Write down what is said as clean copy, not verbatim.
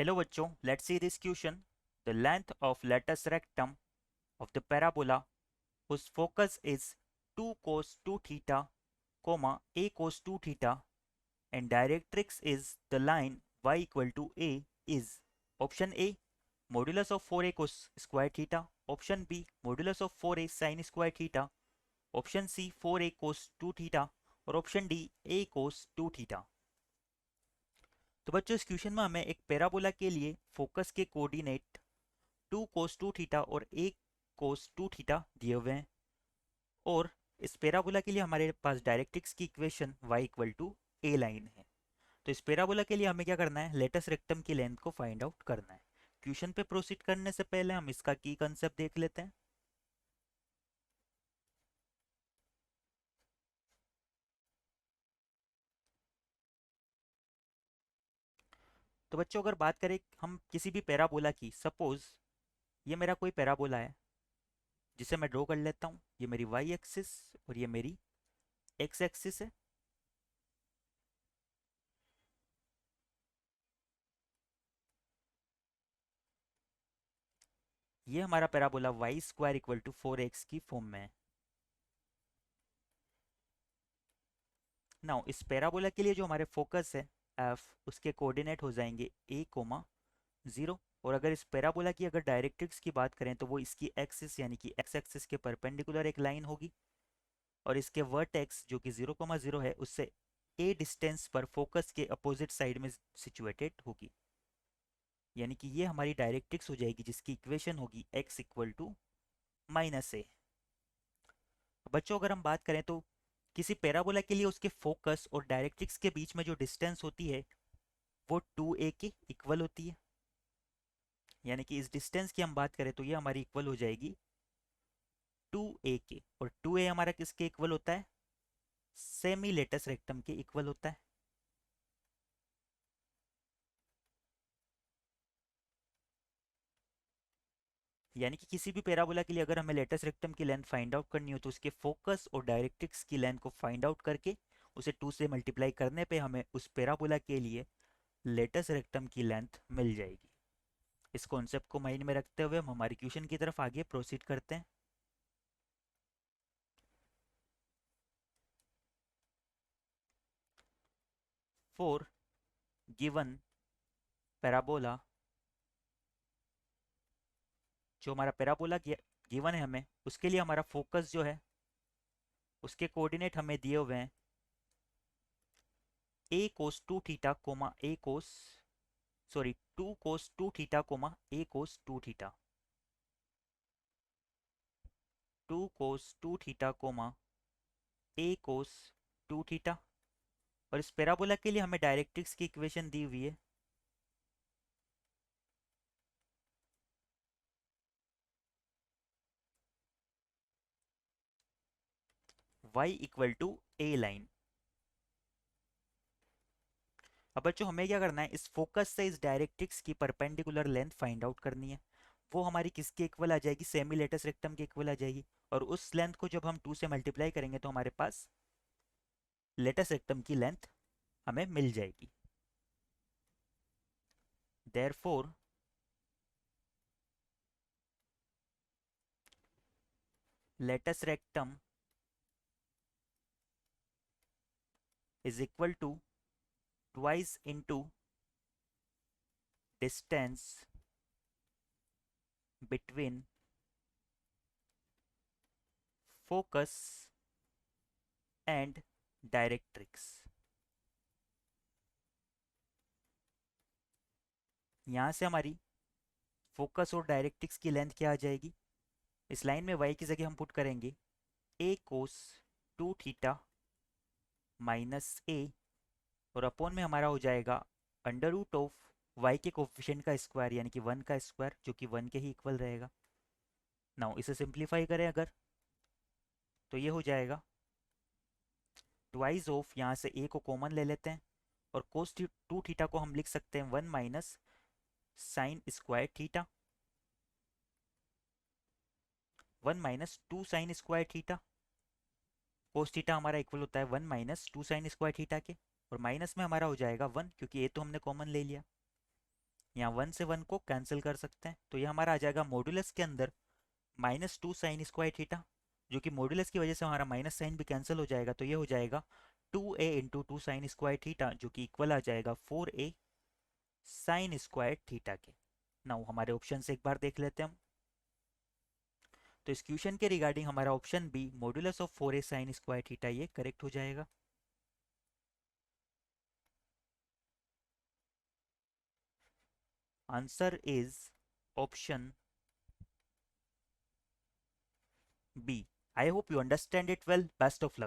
Hello बच्चों, let's see this question. The length of latus rectum of the parabola whose focus is 2 cos 2 theta, comma a cos 2 theta and directrix is the line y equal to a is option A modulus of 4a cos square theta, option B modulus of 4a sin square theta, option C 4a cos 2 theta और option D a cos 2 theta। तो बच्चों इस question में हमें एक parabola के लिए focus के कोऑर्डिनेट 2 cos 2 थीटा और 1 cos 2 थीटा दिए हुए हैं और इस पैराबोला के लिए हमारे पास डायरेक्ट्रिक्स की equation y equal to a line है। तो इस पैराबोला के लिए हमें क्या करना है, लेटस रेक्टम की लेंथ को फाइंड आउट करना है। क्वेश्चन पे प्रोसीड करने से पहले हम इसका की कंसेप्ट देख लेते हैं। तो बच्चों अगर बात करें हम किसी भी पैराबोला की, सपोज ये मेरा कोई पैराबोला है जिसे मैं ड्रॉ कर लेता हूँ। ये मेरी y एक्सिस और ये मेरी x एक्सिस है। ये हमारा parabola y square equal to 4x की फॉर्म में है। नाउ इस पैराबोला के लिए जो हमारे फोकस है एफ, उसके कोऑर्डिनेट हो जाएंगे a कोमा 0। और अगर इस पैराबोला की अगर डायरेक्ट्रिक्स की बात करें तो वो इसकी एक्सिस यानी कि x एक्सिस के परपेंडिकुलर एक लाइन होगी और इसके वर्टेक्स जो कि 0,0 है उससे a डिस्टेंस पर फोकस के अपोजिट साइड में सिचुएटेड होगी। यानी कि ये हमारी डायरेक्ट्रिक्स हो जाएगी जिसकी इक्वेशन होगी x इक्वल टू -a। बच्चों अगर हम बात करें तो किसी पैराबोला के लिए उसके फोकस और डायरेक्ट्रिक्स के बीच में जो डिस्टेंस होती है वो 2a के इक्वल होती है। यानी कि इस डिस्टेंस की हम बात करें तो ये हमारी इक्वल हो जाएगी 2a के, और 2a हमारा किसके इक्वल होता है, सेमी लेटस रेक्टम के इक्वल होता है। यानी कि किसी भी पैराबोला के लिए अगर हमें लेटस रेक्टम की लेंथ फाइंड आउट करनी हो तो उसके फोकस और डायरेक्ट्रिक्स की लेंथ को फाइंड आउट करके उसे 2 से मल्टीप्लाई करने पे हमें उस पैराबोला के लिए लेटस रेक्टम की लेंथ मिल जाएगी। इस कॉन्सेप्ट को माइंड में रखते हुए हम हमारी क्वेश्चन की तरफ आगे प्रोसीड करते हैं। फॉर गिवन पैराबोला, जो हमारा पैराबोला गिवन है हमें, उसके लिए हमारा फोकस जो है उसके कोऑर्डिनेट हमें दिए हुए हैं a cos 2 theta coma a cos 2 cos 2 theta coma a cos 2 theta, 2 cos 2 theta coma a cos 2 theta. और इस पैराबोला के लिए हमें डायरेक्ट्रिक्स की इक्वेशन दी हुई है y equal to a line. अब बच्चों हमें क्या करना है, इस फोकस से इस डायरेक्ट्रिक्स की परपेंडिकुलर लेंथ फाइंड आउट करनी है। वो हमारी किसके इक्वल आ जाएगी, सेमी लेटस रेक्टम के इक्वल आ जाएगी। और उस लेंथ को जब हम 2 से मल्टीप्लाई करेंगे तो हमारे पास लेटस रेक्टम की लेंथ हमें मिल जाएगी। Therefore latus rectum is equal to twice into distance between focus and directrix. यहाँ से हमारी फोकस और डायरेक्ट्रिक्स की लेंथ क्या आ जाएगी, इस लाइन में y की जगह हम पुट करेंगे a cos 2 theta minus a, और अपॉन में हमारा हो जाएगा अंडर रूट ऑफ y के कोफिशिएंट का स्क्वायर यानी कि 1 का स्क्वायर, जो कि 1 के ही इक्वल रहेगा। नाउ इसे सिंप्लीफाई करें अगर तो ये हो जाएगा ट्वाइस ऑफ, यहाँ से a को कॉमन ले लेते हैं और कोस 2 थीटा को हम लिख सकते हैं 1 minus sign square theta, 1 minus 2 sign square theta. Cos theta हमारा इक्वल होता है 1 माइनस 2 साइन स्क्वायर थीटा के, और माइनस में हमारा हो जाएगा 1 क्योंकि ए तो हमने कॉमन ले लिया। यहाँ 1 से 1 को कैंसिल कर सकते हैं, तो ये हमारा आ जाएगा मॉडुलस के अंदर -2 साइन स्क्वायर थीटा, जो कि मॉडुलस की वजह से हमारा माइनस साइन भी कैंसिल हो जाएगा, तो ये हो जाएगा 2a into 2 sign square theta, जो कि इक्वल आ जाएगा 4a साइन स्क्वायर थीटा के। नाउ हमारे ऑप्शन से एक बार देख लेते हैं हम। तो इस क्वेश्चन के रिगार्डिंग हमारा option B modulus of 4a sine square theta ये करेक्ट हो जाएगा। Answer is option B. I hope you understand it well. Best of luck.